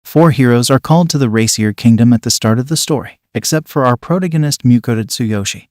4 heroes are called to the Racier Kingdom at the start of the story, except for our protagonist Mukoda Tsuyoshi,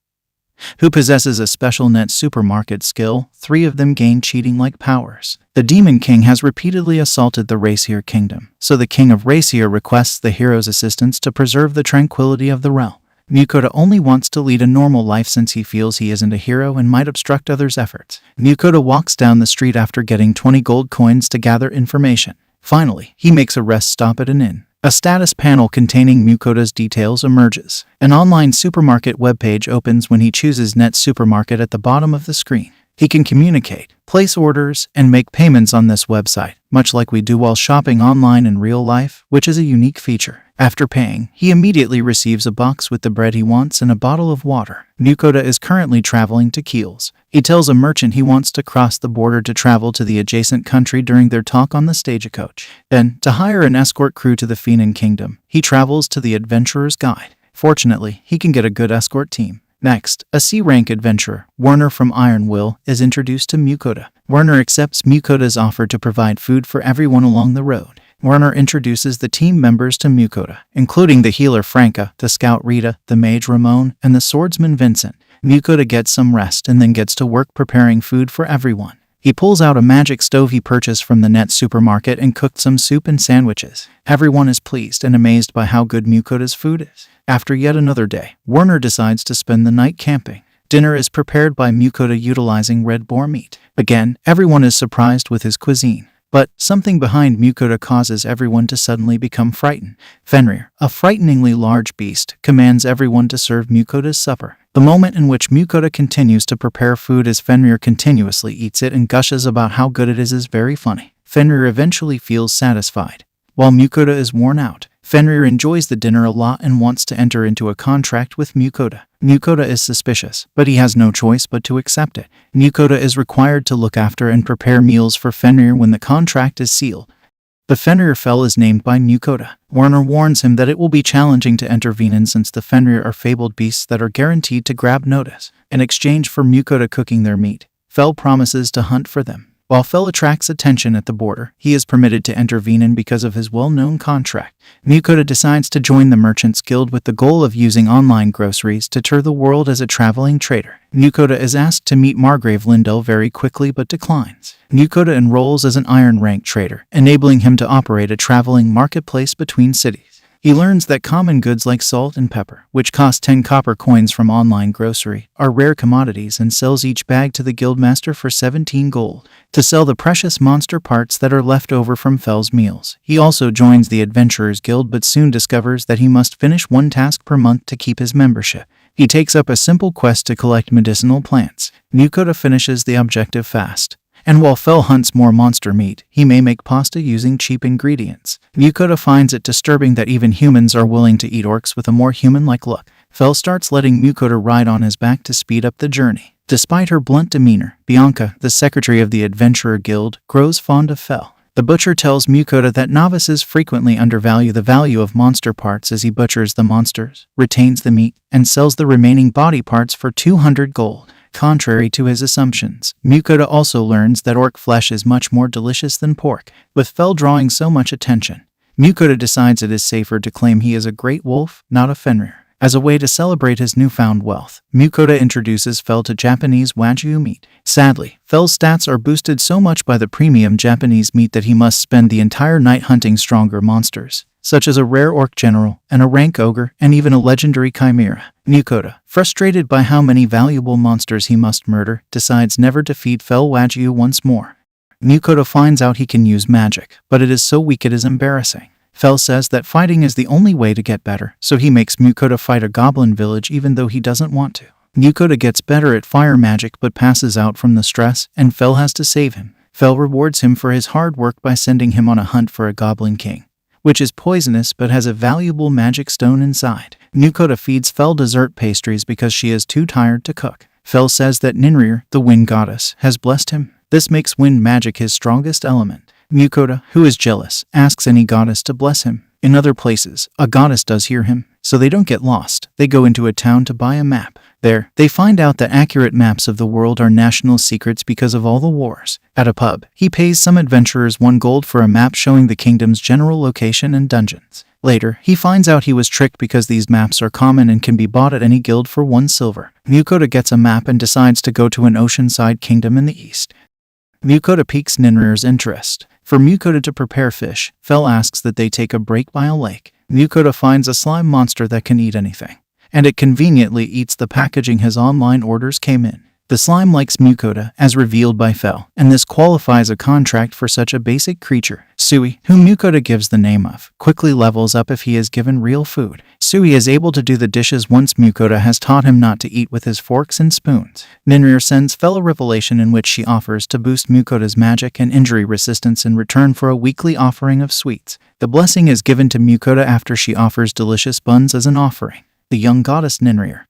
who possesses a special net supermarket skill. 3 of them gain cheating-like powers. The Demon King has repeatedly assaulted the Racier Kingdom, so the King of Racier requests the hero's assistance to preserve the tranquility of the realm. Mukoda only wants to lead a normal life since he feels he isn't a hero and might obstruct others' efforts. Mukoda walks down the street after getting 20 gold coins to gather information. Finally, he makes a rest stop at an inn. A status panel containing Mukoda's details emerges. An online supermarket webpage opens when he chooses Net Supermarket at the bottom of the screen. He can communicate, place orders, and make payments on this website, much like we do while shopping online in real life, which is a unique feature. After paying, he immediately receives a box with the bread he wants and a bottle of water. Mukoda is currently traveling to Kiel's. He tells a merchant he wants to cross the border to travel to the adjacent country during their talk on the stagecoach. Then, to hire an escort crew to the Feenan Kingdom, he travels to the Adventurer's Guide. Fortunately, he can get a good escort team. Next, a C-rank adventurer, Werner from Iron Will, is introduced to Mukoda. Werner accepts Mukoda's offer to provide food for everyone along the road. Werner introduces the team members to Mukoda, including the healer Franca, the scout Rita, the mage Ramon, and the swordsman Vincent. Mukoda gets some rest and then gets to work preparing food for everyone. He pulls out a magic stove he purchased from the Net Supermarket and cooked some soup and sandwiches. Everyone is pleased and amazed by how good Mukoda's food is. After yet another day, Werner decides to spend the night camping. Dinner is prepared by Mukoda utilizing red boar meat. Again, everyone is surprised with his cuisine. But something behind Mukoda causes everyone to suddenly become frightened. Fenrir, a frighteningly large beast, commands everyone to serve Mukoda's supper. The moment in which Mukoda continues to prepare food as Fenrir continuously eats it and gushes about how good it is very funny. Fenrir eventually feels satisfied. While Mukoda is worn out, Fenrir enjoys the dinner a lot and wants to enter into a contract with Mukoda. Mukoda is suspicious, but he has no choice but to accept it. Mukoda is required to look after and prepare meals for Fenrir when the contract is sealed. The Fenrir Fell is named by Mukoda. Werner warns him that it will be challenging to enter Venan since the Fenrir are fabled beasts that are guaranteed to grab notice. In exchange for Mukoda cooking their meat, Fell promises to hunt for them. While Fell attracts attention at the border, he is permitted to enter Venan because of his well-known contract. Mukoda decides to join the Merchants Guild with the goal of using online groceries to tour the world as a traveling trader. Mukoda is asked to meet Margrave Lindell very quickly but declines. Mukoda enrolls as an Iron Rank trader, enabling him to operate a traveling marketplace between cities. He learns that common goods like salt and pepper, which cost 10 copper coins from online grocery, are rare commodities and sells each bag to the guildmaster for 17 gold to sell the precious monster parts that are left over from Fell's meals. He also joins the Adventurers Guild but soon discovers that he must finish 1 task per month to keep his membership. He takes up a simple quest to collect medicinal plants. Mukoda finishes the objective fast. And while Fell hunts more monster meat, he may make pasta using cheap ingredients. Mukoda finds it disturbing that even humans are willing to eat orcs with a more human-like look. Fell starts letting Mukoda ride on his back to speed up the journey. Despite her blunt demeanor, Bianca, the secretary of the Adventurer Guild, grows fond of Fell. The butcher tells Mukoda that novices frequently undervalue the value of monster parts as he butchers the monsters, retains the meat, and sells the remaining body parts for 200 gold. Contrary to his assumptions, Mukoda also learns that orc flesh is much more delicious than pork. With Fell drawing so much attention, Mukoda decides it is safer to claim he is a great wolf, not a Fenrir. As a way to celebrate his newfound wealth, Mukoda introduces Fell to Japanese Wagyu meat. Sadly, Fell's stats are boosted so much by the premium Japanese meat that he must spend the entire night hunting stronger monsters, such as a rare orc general, and a rank ogre, and even a legendary chimera. Mukoda, frustrated by how many valuable monsters he must murder, decides never to feed Fell Wagyu once more. Mukoda finds out he can use magic, but it is so weak it is embarrassing. Fell says that fighting is the only way to get better, so he makes Mukoda fight a goblin village even though he doesn't want to. Mukoda gets better at fire magic but passes out from the stress, and Fell has to save him. Fell rewards him for his hard work by sending him on a hunt for a goblin king, which is poisonous but has a valuable magic stone inside. Mukoda feeds Fell dessert pastries because she is too tired to cook. Fell says that Ninrir, the wind goddess, has blessed him. This makes wind magic his strongest element. Mukoda, who is jealous, asks any goddess to bless him. In other places, a goddess does hear him, so they don't get lost. They go into a town to buy a map. There, they find out that accurate maps of the world are national secrets because of all the wars. At a pub, he pays some adventurers 1 gold for a map showing the kingdom's general location and dungeons. Later, he finds out he was tricked because these maps are common and can be bought at any guild for 1 silver. Mukoda gets a map and decides to go to an oceanside kingdom in the east. Mukoda piques Ninrir's interest. For Mukoda to prepare fish, Fel asks that they take a break by a lake. Mukoda finds a slime monster that can eat anything, and it conveniently eats the packaging his online orders came in. The slime likes Mukoda, as revealed by Fel, and this qualifies a contract for such a basic creature. Sui, whom Mukoda gives the name of, quickly levels up if he is given real food. Sui is able to do the dishes once Mukoda has taught him not to eat with his forks and spoons. Ninrir sends Fel a revelation in which she offers to boost Mukoda's magic and injury resistance in return for a weekly offering of sweets. The blessing is given to Mukoda after she offers delicious buns as an offering. The young goddess Ninrir,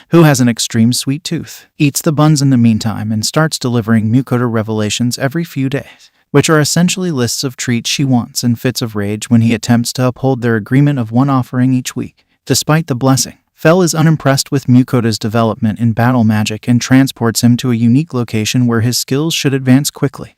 who has an extreme sweet tooth, eats the buns in the meantime and starts delivering Mukoda revelations every few days, which are essentially lists of treats she wants and fits of rage when he attempts to uphold their agreement of 1 offering each week. Despite the blessing, Fel is unimpressed with Mukoda's development in battle magic and transports him to a unique location where his skills should advance quickly.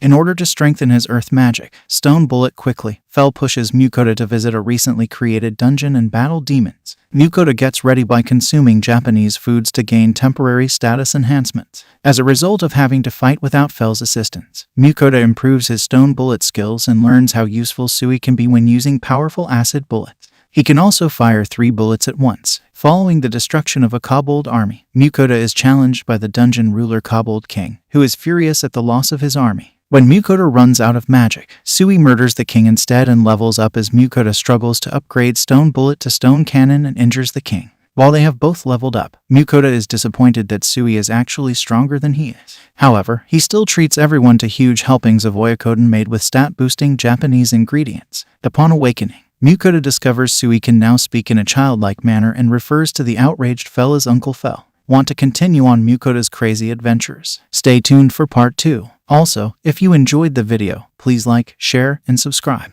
In order to strengthen his earth magic, Stone Bullet quickly, Fel pushes Mukoda to visit a recently created dungeon and battle demons. Mukoda gets ready by consuming Japanese foods to gain temporary status enhancements. As a result of having to fight without Fel's assistance, Mukoda improves his Stone Bullet skills and learns how useful Sui can be when using powerful acid bullets. He can also fire 3 bullets at once. Following the destruction of a kobold army, Mukoda is challenged by the dungeon ruler Kobold King, who is furious at the loss of his army. When Mukoda runs out of magic, Sui murders the king instead and levels up as Mukoda struggles to upgrade Stone Bullet to Stone Cannon and injures the king. While they have both leveled up, Mukoda is disappointed that Sui is actually stronger than he is. However, he still treats everyone to huge helpings of oyakodon made with stat-boosting Japanese ingredients. Upon awakening, Mukoda discovers Sui can now speak in a childlike manner and refers to the outraged Fel as Uncle Fel. Want to continue on Mukoda's crazy adventures? Stay tuned for part 2. Also, if you enjoyed the video, please like, share, and subscribe.